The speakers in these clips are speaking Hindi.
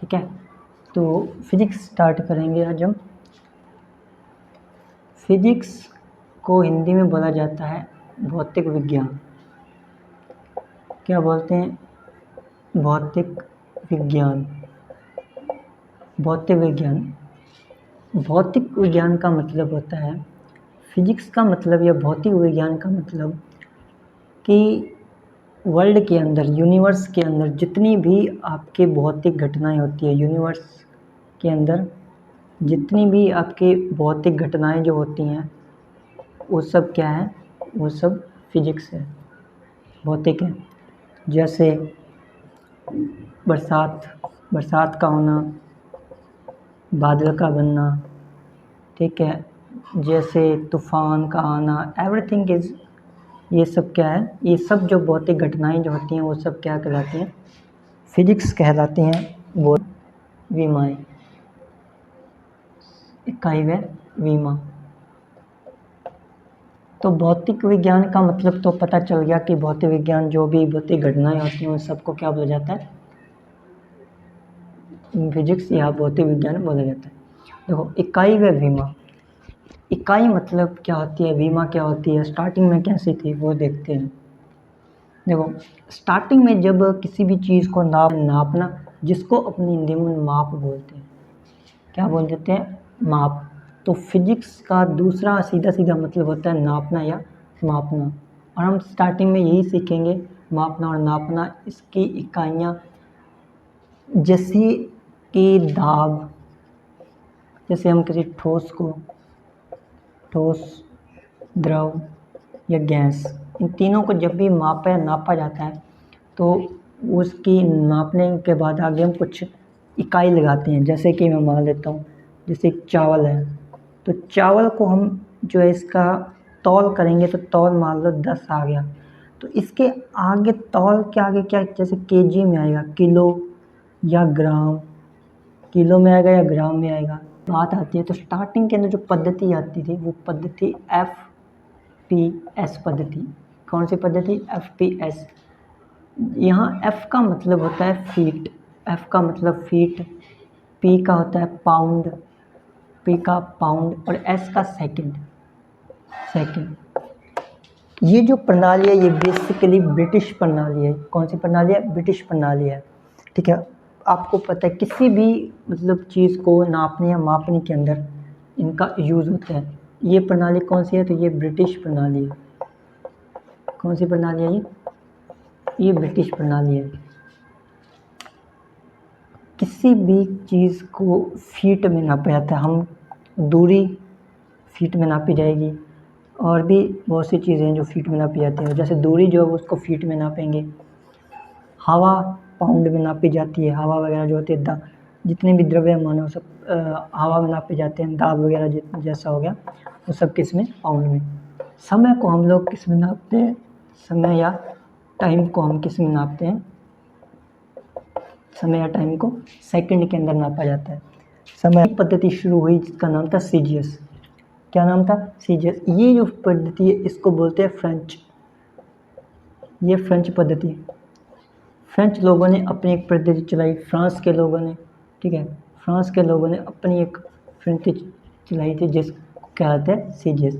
ठीक है, तो फिजिक्स स्टार्ट करेंगे आज हम। फिजिक्स को हिंदी में बोला जाता है भौतिक विज्ञान। क्या बोलते हैं? भौतिक विज्ञान। भौतिक विज्ञान, भौतिक विज्ञान का मतलब होता है, फिजिक्स का मतलब या भौतिक विज्ञान का मतलब कि वर्ल्ड के अंदर, यूनिवर्स के अंदर जितनी भी आपके भौतिक घटनाएं होती है, यूनिवर्स के अंदर जितनी भी आपके भौतिक घटनाएं जो होती हैं, वो सब क्या है? वो सब फिजिक्स है, भौतिक है। जैसे बरसात का होना, बादल का बनना, ठीक है, जैसे तूफान का आना, एवरीथिंग इज, ये सब क्या है? ये सब जो भौतिक घटनाएं जो होती हैं वो सब क्या कहलाती हैं? फिजिक्स कहलाती हैं। वो विमाएँ, इकाई व विमा। तो भौतिक विज्ञान का मतलब तो पता चल गया कि भौतिक विज्ञान जो भी भौतिक घटनाएं होती हैं उन सबको क्या बोला जाता है? फिजिक्स या भौतिक विज्ञान बोला जाता है। देखो, इकाई व विमा। इकाई मतलब क्या होती है, विमा क्या होती है, स्टार्टिंग में कैसी थी वो देखते हैं। देखो, स्टार्टिंग में जब किसी भी चीज़ को नापना, जिसको अपनी हिंदी में माप बोलते हैं, क्या बोल देते हैं? माप। तो फिजिक्स का दूसरा सीधा सीधा मतलब होता है नापना या मापना। और हम स्टार्टिंग में यही सीखेंगे, मापना और नापना। इसकी इकाइयाँ जैसे कि दाब, जैसे हम किसी ठोस, द्रव या गैस, इन तीनों को जब भी नापा जाता है तो उसकी नापने के बाद आगे हम कुछ इकाई लगाते हैं। जैसे कि मैं मान लेता हूँ, जैसे चावल है, तो चावल को हम जो है इसका तौल करेंगे तो तौल मान लो 10 आ गया, तो इसके आगे तौल के आगे क्या, जैसे केजी में आएगा, किलो या ग्राम, किलो में आएगा या ग्राम में आएगा, बात आती है। तो स्टार्टिंग के अंदर जो पद्धति आती थी वो पद्धति FPS पद्धति। कौन सी पद्धति? FPS। यहाँ F का मतलब होता है फीट, F का मतलब फीट, P का होता है पाउंड, P का पाउंड, और S का सेकंड। ये जो प्रणाली है ये बेसिकली ब्रिटिश प्रणाली है। कौन सी प्रणाली है? ब्रिटिश प्रणाली है, ठीक है। आपको पता है किसी भी मतलब चीज़ को नापने या मापने के अंदर इनका यूज़ होता है। ये प्रणाली कौन सी है? तो ये ब्रिटिश प्रणाली है। कौन सी प्रणाली है ये ब्रिटिश प्रणाली है। किसी भी चीज़ को फीट में नापा जाता है। हम दूरी फीट में नापी जाएगी, और भी बहुत सी चीज़ें हैं जो फीट में नापी जाती हैं। जैसे दूरी जो है उसको फीट में नापेंगे, हवा पाउंड में नापी जाती है। हवा वगैरह जो होती है, जितने भी द्रव्यमान है वो सब हवा में नापे जाते हैं। दाब वगैरह जैसा हो गया वो सब किस में? पाउंड में। समय को हम लोग किस में नापते हैं? समय या टाइम को हम किस में नापते हैं? समय या टाइम को सेकंड के अंदर नापा जाता है। समय पद्धति शुरू हुई जिसका नाम था सीजियस। क्या नाम था? सीजियस। ये जो पद्धति है इसको बोलते हैं फ्रेंच। ये फ्रेंच पद्धति, फ्रेंच लोगों ने अपनी एक पद्धति चलाई, फ्रांस के लोगों ने, ठीक है, फ्रांस के लोगों ने अपनी एक पद्धति चलाई थी जिसको कहते हैं सीजियस।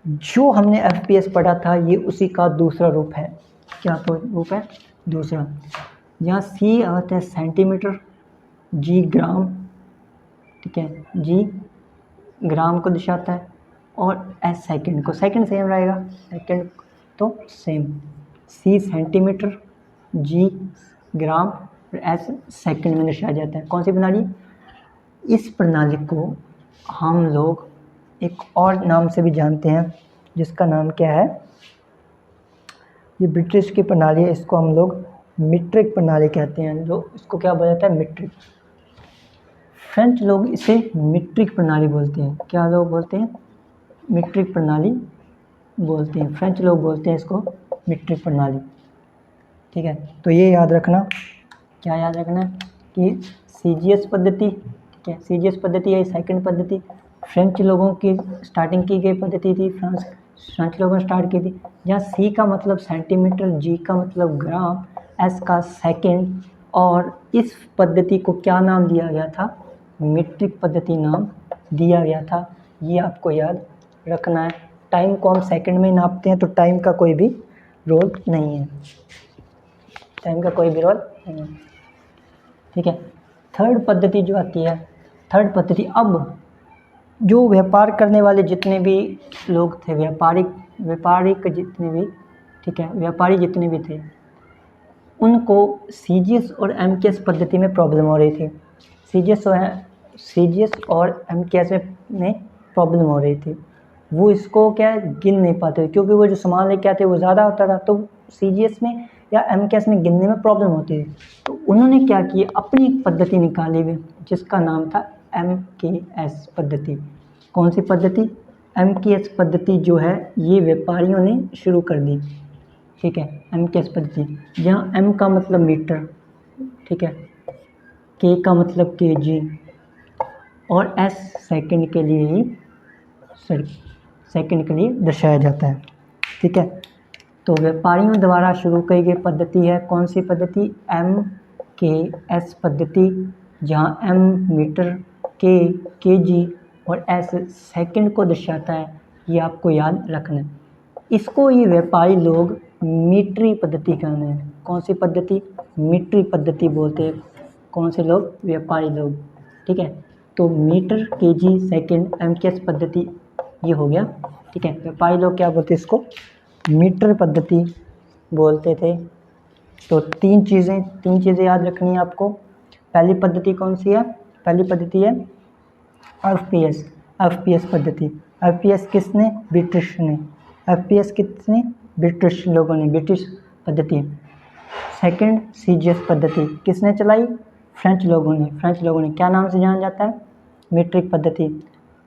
जो हमने FPS पढ़ा था ये उसी का दूसरा रूप है। क्या रूप है? दूसरा। यहाँ C आता है सेंटीमीटर, G ग्राम, ठीक है, G ग्राम को दर्शाता है, और S सेकंड को। सेकंड सेम रहेगा, सेकंड तो सेम। C सेंटीमीटर, G ग्राम, और S सेकंड में दर्शाया जाता है। कौन सी प्रणाली? इस प्रणाली को हम लोग एक और नाम से भी जानते हैं जिसका नाम क्या है? ये ब्रिटिश की प्रणाली है, इसको हम लोग मीट्रिक प्रणाली कहते हैं। जो इसको क्या बोला जाता है? मीट्रिक। फ्रेंच लोग इसे मीट्रिक प्रणाली बोलते हैं। क्या लोग बोलते हैं? मीट्रिक प्रणाली बोलते हैं। फ्रेंच लोग बोलते हैं इसको मीट्रिक प्रणाली, ठीक है। तो ये याद रखना, क्या याद रखना कि सीजियस पद्धति, ठीक है, सीजियस पद्धति है सेकंड पद्धति। फ्रेंच लोगों की स्टार्टिंग की गई पद्धति थी, फ्रेंच लोगों ने स्टार्ट की थी। जहाँ C का मतलब सेंटीमीटर, G का मतलब ग्राम, S का सेकंड, और इस पद्धति को क्या नाम दिया गया था? मीट्रिक पद्धति नाम दिया गया था। ये आपको याद रखना है। टाइम को हम सेकंड में नापते हैं, तो टाइम का कोई भी रोल नहीं है, टाइम का कोई भी रोल नहीं है। ठीक है। थर्ड पद्धति जो आती है, थर्ड पद्धति, अब जो व्यापार करने वाले जितने भी लोग थे, व्यापारिक जितने भी, ठीक है, व्यापारी जितने भी थे, उनको सीजीएस और एमकेएस पद्धति में प्रॉब्लम हो रही थी। सीजीएस और एमकेएस में प्रॉब्लम हो रही थी। वो इसको क्या गिन नहीं पाते, क्योंकि वो जो सामान लेके आते वो ज़्यादा होता था, तो सीजीएस में या एमकेएस में गिनने में प्रॉब्लम होती थी। तो उन्होंने क्या किया, अपनी एक पद्धति निकाली हुई जिसका नाम था एमकेएस पद्धति। कौन सी पद्धति? एमकेएस पद्धति जो है ये व्यापारियों ने शुरू कर दी। ठीक है, एमकेएस पद्धति, जहाँ एम का मतलब मीटर, ठीक है, के का मतलब केजी और एस सेकंड के लिए ही सेकंड के लिए दर्शाया जाता है। ठीक है, तो व्यापारियों द्वारा शुरू की गई पद्धति है कौन सी पद्धति? एमकेएस पद्धति, जहाँ एम मीटर, के केजी और एस सेकंड को दर्शाता है। ये आपको याद रखना है। इसको ये व्यापारी लोग मीट्री पद्धति कहते हैं। कौन सी पद्धति? मीट्री पद्धति बोलते हैं। कौन से लोग? व्यापारी लोग। ठीक है, तो मीटर, केजी, सेकंड, एमकेएस पद्धति ये हो गया। ठीक है, व्यापारी लोग क्या बोलते हैं? इसको मीटर पद्धति बोलते थे। तो तीन चीज़ें याद रखनी है आपको। पहली पद्धति कौन सी है? पहली पद्धति है एफपीएस पद्धति। एफपीएस किसने? ब्रिटिश ने। एफपीएस किसने? ब्रिटिश लोगों ने, ब्रिटिश पद्धति। सेकंड सीजीएस पद्धति किसने चलाई? फ्रेंच लोगों ने। क्या नाम से जाना जाता है? मीट्रिक पद्धति।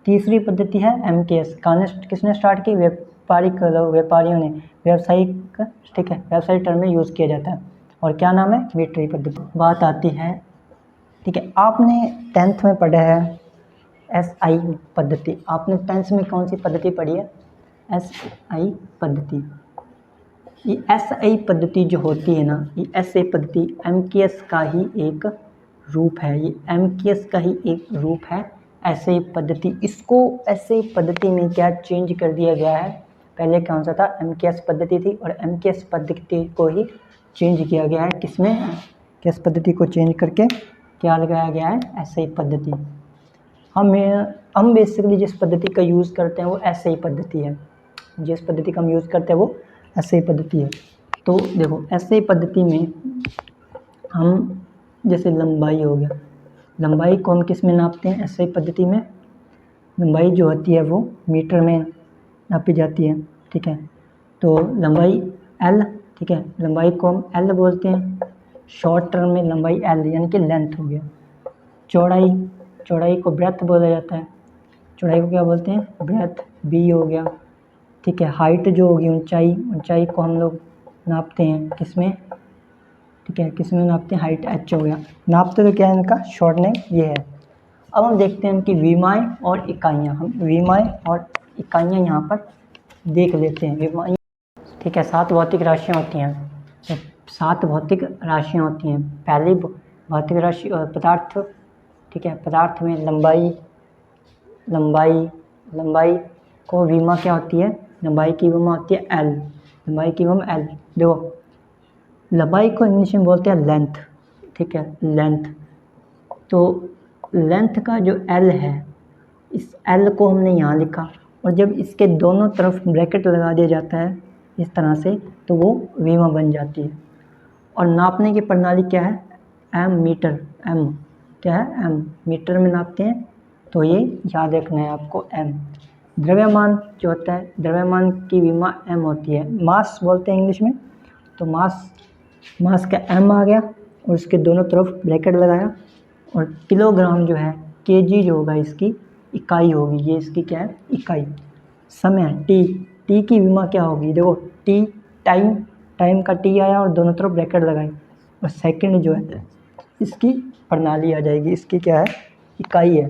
तीसरी पद्धति है एमकेएस। किसने स्टार्ट की? व्यापारियों ने। व्यावसायिक, ठीक है, व्यावसायिक टर्म में यूज़ किया जाता है। और क्या नाम है? मीट्रिक पद्धति। बात आती है, ठीक है, आपने 10th में पढ़ा है एसआई पद्धति। आपने 10th में कौन सी पद्धति पढ़ी है? एसआई पद्धति। ये एसआई पद्धति जो होती है ना, ये एसआई पद्धति एमकेएस का ही एक रूप है। ये एमकेएस का ही एक रूप है एसआई पद्धति। इसको एसआई पद्धति में क्या चेंज कर दिया गया है? पहले कौन सा था? एमकेएस पद्धति थी, और एमकेएस पद्धति को ही चेंज किया गया है। किसमें? एमकेएस पद्धति को चेंज करके क्या लगाया गया है? एसआई पद्धति। हम बेसिकली जिस पद्धति का यूज़ करते हैं वो एसआई पद्धति है। जिस पद्धति का हम यूज़ करते हैं वो एसआई पद्धति है। तो देखो, एसआई पद्धति में हम जैसे लंबाई हो गया, लंबाई को हम किस में नापते हैं? एसआई पद्धति में लंबाई जो होती है वो मीटर में नापी जाती है। ठीक है, तो लंबाई एल, ठीक है, लंबाई को हम एल बोलते हैं। शॉर्ट टर्म में लंबाई एल यानी कि लेंथ हो गया। चौड़ाई को ब्रेथ बोला जाता है। चौड़ाई को क्या बोलते हैं? ब्रेथ, बी हो गया। ठीक है, हाइट जो होगी, ऊंचाई को हम लोग नापते हैं किसमें? ठीक है, किसमें नापते हैं? हाइट, एच हो गया। नापते तो क्या है इनका शॉर्ट नेम ये है। अब हम देखते हैं इनकी विमाएँ और इकाइयाँ। हम विमाएँ और इकाइयाँ यहाँ पर देख लेते हैं। विमाएँ, ठीक है, 7 भौतिक राशियाँ होती हैं। तो 7 भौतिक राशियाँ होती हैं। पहली भौतिक राशि पदार्थ, ठीक है, पदार्थ में लंबाई को विमा क्या होती है? लंबाई की विमा होती है एल। लंबाई की विमा एल। देखो, लंबाई को इंग्लिश में बोलते हैं लेंथ। ठीक है, लेंथ। तो लेंथ का जो एल है, इस एल को हमने यहाँ लिखा, और जब इसके दोनों तरफ ब्रैकेट लगा दिया जाता है इस तरह से, तो वो विमा बन जाती है। और नापने की प्रणाली क्या है? M metre. एम क्या है? एम मीटर में नापते हैं, तो ये याद रखना है आपको, एम। द्रव्यमान जो होता है, द्रव्यमान की विमा एम होती है। मास बोलते हैं इंग्लिश में, तो मास का एम आ गया, और इसके दोनों तरफ ब्रैकेट लगाया। और किलोग्राम जो है, केजी जो होगा इसकी इकाई होगी। ये इसकी क्या है? इकाई। समय, टी की विमा क्या होगी? देखो, टी टाइम का टी आया और दोनों तरफ ब्रैकेट लगाई। और सेकंड जो है इसकी प्रणाली आ जाएगी। इसकी क्या है? इकाई है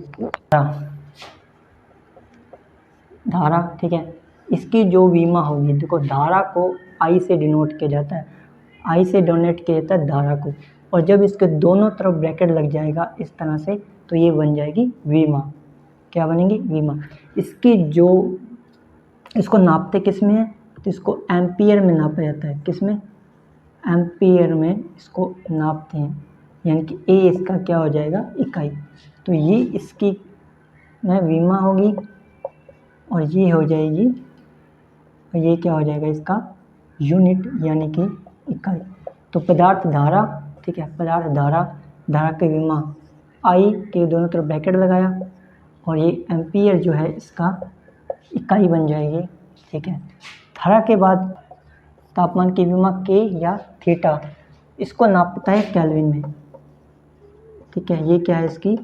धारा। ठीक है, इसकी जो विमा होगी, देखो, धारा को आई से डिनोट किया जाता है। आई से डोनेट किया जाता है धारा को। और जब इसके दोनों तरफ ब्रैकेट लग जाएगा इस तरह से, तो ये बन जाएगी वीमा। क्या बनेगी? वीमा। इसकी जो इसको नापते किस में है? तो इसको एम्पियर में नापा जाता है। किस में? एम्पियर में इसको नापते हैं, यानी कि ए इसका क्या हो जाएगा? इकाई। तो ये इसकी में वीमा होगी और ये हो जाएगी, और ये क्या हो जाएगा? इसका यूनिट यानी कि इकाई। तो पदार्थ धारा, ठीक है, पदार्थ धारा, धारा के वीमा आई के दोनों तरफ ब्रैकेट लगाया, और ये एम्पियर जो है इसका इकाई बन जाएगी, ठीक है। धारा के बाद तापमान की विमा के या थीटा, इसको नापता है केल्विन में, ठीक है। ये क्या है? इसकी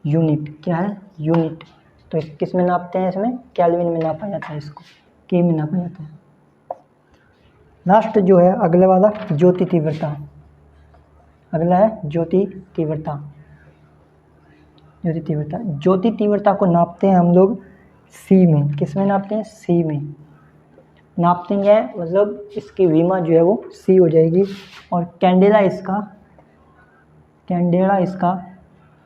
यूनिट। क्या है? यूनिट। तो किस में नापते हैं? इसमें केल्विन में नापा जाता है, इसको के में नापा जाता है। लास्ट जो है अगला वाला, ज्योति तीव्रता। अगला है ज्योति तीव्रता। ज्योति तीव्रता, ज्योति तीव्रता को नापते हैं हम लोग सी में। किस में नापते हैं? सी में नापते हैं, मतलब इसकी वीमा जो है वो सी हो जाएगी, और कैंडेला इसका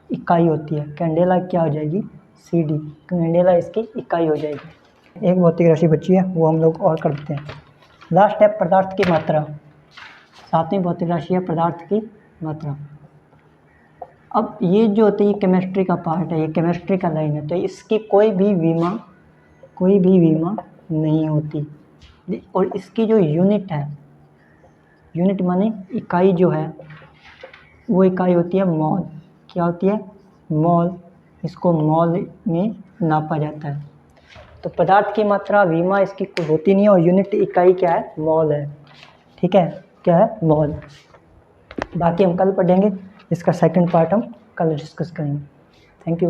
इकाई होती है। कैंडेला क्या हो जाएगी? C D. कैंडेला इसकी इकाई हो जाएगी। एक भौतिक राशि बची है, वो हम लोग और कर देते हैं। लास्ट है पदार्थ की मात्रा। सातवीं भौतिक राशि है पदार्थ की मात्रा। अब ये जो होती है केमिस्ट्री का पार्ट है, ये केमिस्ट्री का लाइन है, तो इसकी कोई भी वीमा नहीं होती। और इसकी जो यूनिट है, यूनिट माने इकाई जो है, वो इकाई होती है मॉल। क्या होती है? मॉल। इसको मॉल में नापा जाता है। तो पदार्थ की मात्रा, वीमा इसकी कोई होती नहीं है, और यूनिट इकाई क्या है? मॉल है, ठीक है। क्या है? मॉल। बाकी हम कल पढ़ेंगे, इसका सेकंड पार्ट हम कल डिस्कस करेंगे। Thank you.